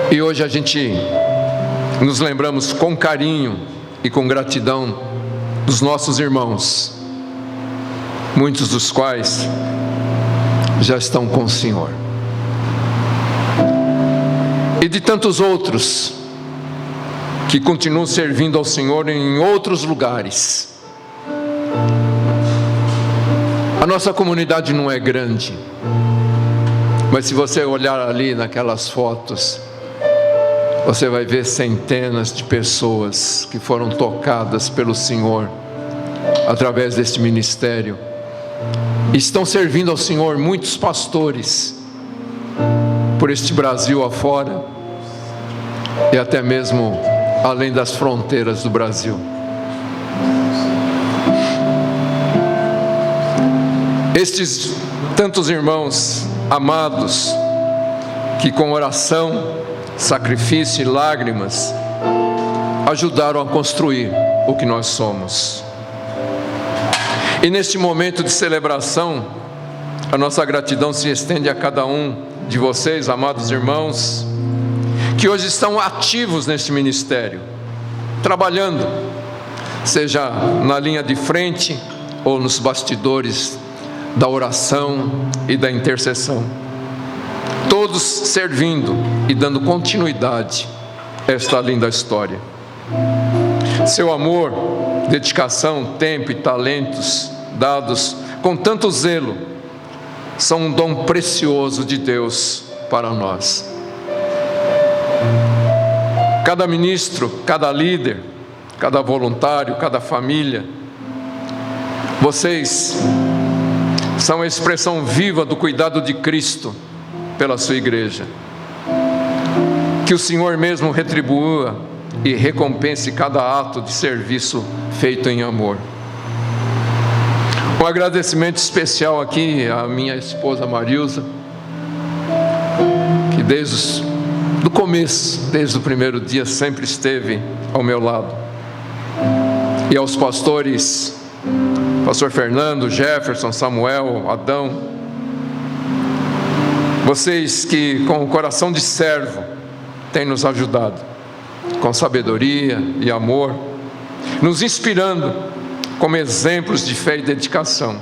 E hoje a gente nos lembramos com carinho e com gratidão dos nossos irmãos, muitos dos quais já estão com o Senhor, e de tantos outros que continuam servindo ao Senhor em outros lugares. A nossa comunidade não é grande, mas se você olhar ali naquelas fotos, você vai ver centenas de pessoas que foram tocadas pelo Senhor através deste ministério. Estão servindo ao Senhor muitos pastores por este Brasil afora e até mesmo além das fronteiras do Brasil. Estes tantos irmãos amados que com oração, sacrifício e lágrimas ajudaram a construir o que nós somos. E neste momento de celebração, a nossa gratidão se estende a cada um de vocês, amados irmãos, que hoje estão ativos neste ministério, trabalhando, seja na linha de frente ou nos bastidores da oração e da intercessão, todos servindo e dando continuidade a esta linda história. Seu amor, dedicação, tempo e talentos dados com tanto zelo são um dom precioso de Deus para nós. Cada ministro, cada líder, cada voluntário, cada família, vocês são a expressão viva do cuidado de Cristo pela sua igreja. Que o Senhor mesmo retribua e recompense cada ato de serviço feito em amor. Um agradecimento especial aqui à minha esposa Marilza, que desde o começo, desde o primeiro dia, sempre esteve ao meu lado. E aos pastores, pastor Fernando, Jefferson, Samuel, Adão, vocês que com o coração de servo têm nos ajudado, com sabedoria e amor, nos inspirando como exemplos de fé e dedicação.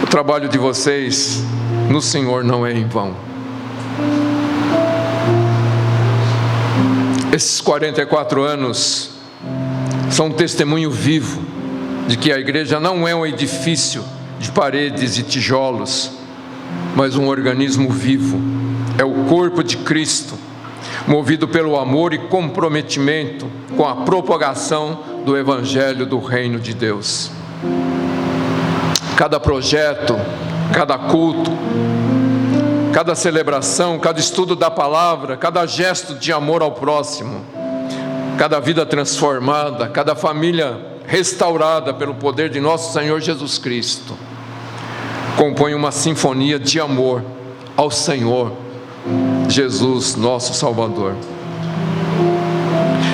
O trabalho de vocês no Senhor não é em vão. Esses 44 anos são um testemunho vivo de que a igreja não é um edifício de paredes e tijolos, mas um organismo vivo. É o corpo de Cristo, movido pelo amor e comprometimento com a propagação do Evangelho do Reino de Deus. Cada projeto, cada culto, cada celebração, cada estudo da palavra, cada gesto de amor ao próximo, cada vida transformada, cada família restaurada pelo poder de nosso Senhor Jesus Cristo, compõe uma sinfonia de amor ao Senhor Jesus, nosso Salvador.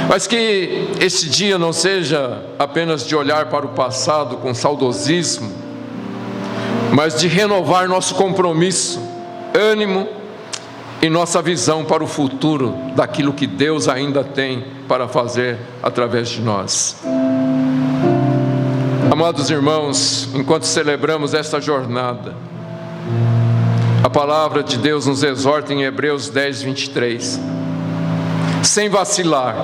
Mas que esse dia não seja apenas de olhar para o passado com saudosismo, mas de renovar nosso compromisso, ânimo e nossa visão para o futuro daquilo que Deus ainda tem para fazer através de nós. Amados irmãos, enquanto celebramos esta jornada, a palavra de Deus nos exorta em Hebreus 10, 23. Sem vacilar,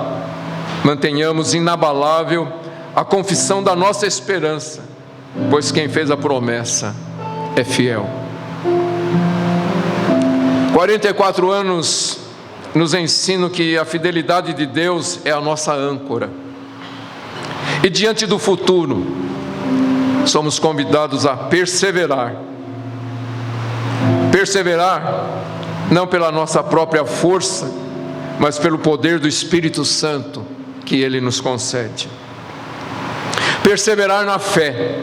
mantenhamos inabalável a confissão da nossa esperança, pois quem fez a promessa é fiel. 44 anos nos ensinam que a fidelidade de Deus é a nossa âncora. E diante do futuro, somos convidados a perseverar. Perseverar não pela nossa própria força, mas pelo poder do Espírito Santo que Ele nos concede. Perseverar na fé,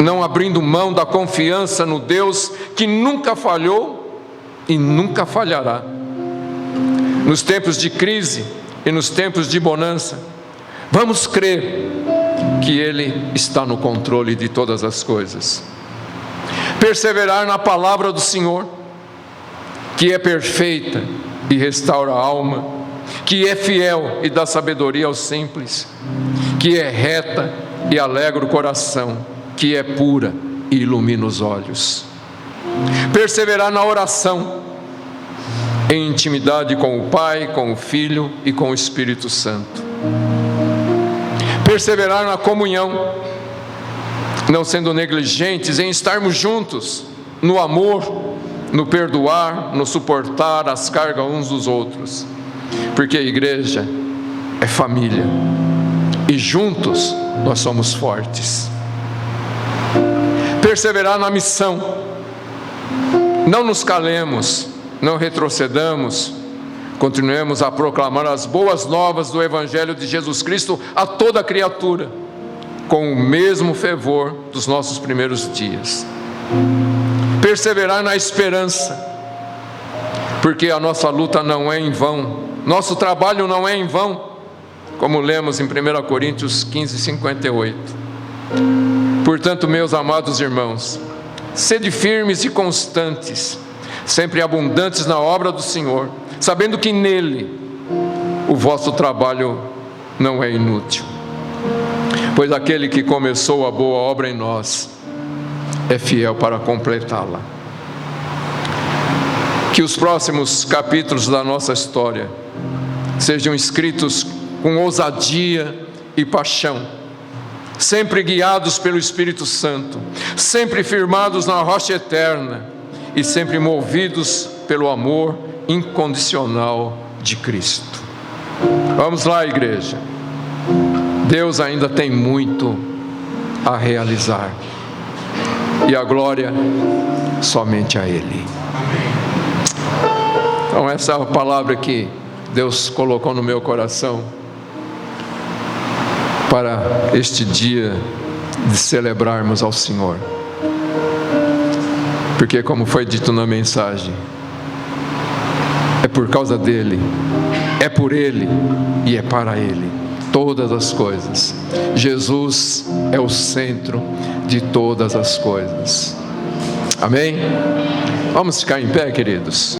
não abrindo mão da confiança no Deus que nunca falhou e nunca falhará. Nos tempos de crise e nos tempos de bonança, vamos crer que Ele está no controle de todas as coisas. Perseverar na palavra do Senhor, que é perfeita e restaura a alma, que é fiel e dá sabedoria aos simples, que é reta e alegra o coração, que é pura e ilumina os olhos. Perseverar na oração, em intimidade com o Pai, com o Filho e com o Espírito Santo. Perseverar na comunhão, não sendo negligentes em estarmos juntos, no amor, no perdoar, no suportar as cargas uns dos outros, porque a igreja é família, e juntos nós somos fortes. Perseverar na missão, não nos calemos, não retrocedamos, continuemos a proclamar as boas novas do Evangelho de Jesus Cristo a toda criatura, com o mesmo fervor dos nossos primeiros dias. Perseverar na esperança, porque a nossa luta não é em vão, nosso trabalho não é em vão, como lemos em 1 Coríntios 15, 58. Portanto, meus amados irmãos, sede firmes e constantes, sempre abundantes na obra do Senhor, sabendo que nele o vosso trabalho não é inútil. Pois aquele que começou a boa obra em nós é fiel para completá-la. Que os próximos capítulos da nossa história sejam escritos com ousadia e paixão, sempre guiados pelo Espírito Santo, sempre firmados na rocha eterna e sempre movidos pelo amor incondicional de Cristo. Vamos lá, igreja. Deus ainda tem muito a realizar, e a glória somente a Ele. Então essa é a palavra que Deus colocou no meu coração para este dia de celebrarmos ao Senhor, porque, como foi dito na mensagem, é por causa dEle, é por Ele e é para Ele todas as coisas. Jesus é o centro de todas as coisas. Amém? Vamos ficar em pé, queridos.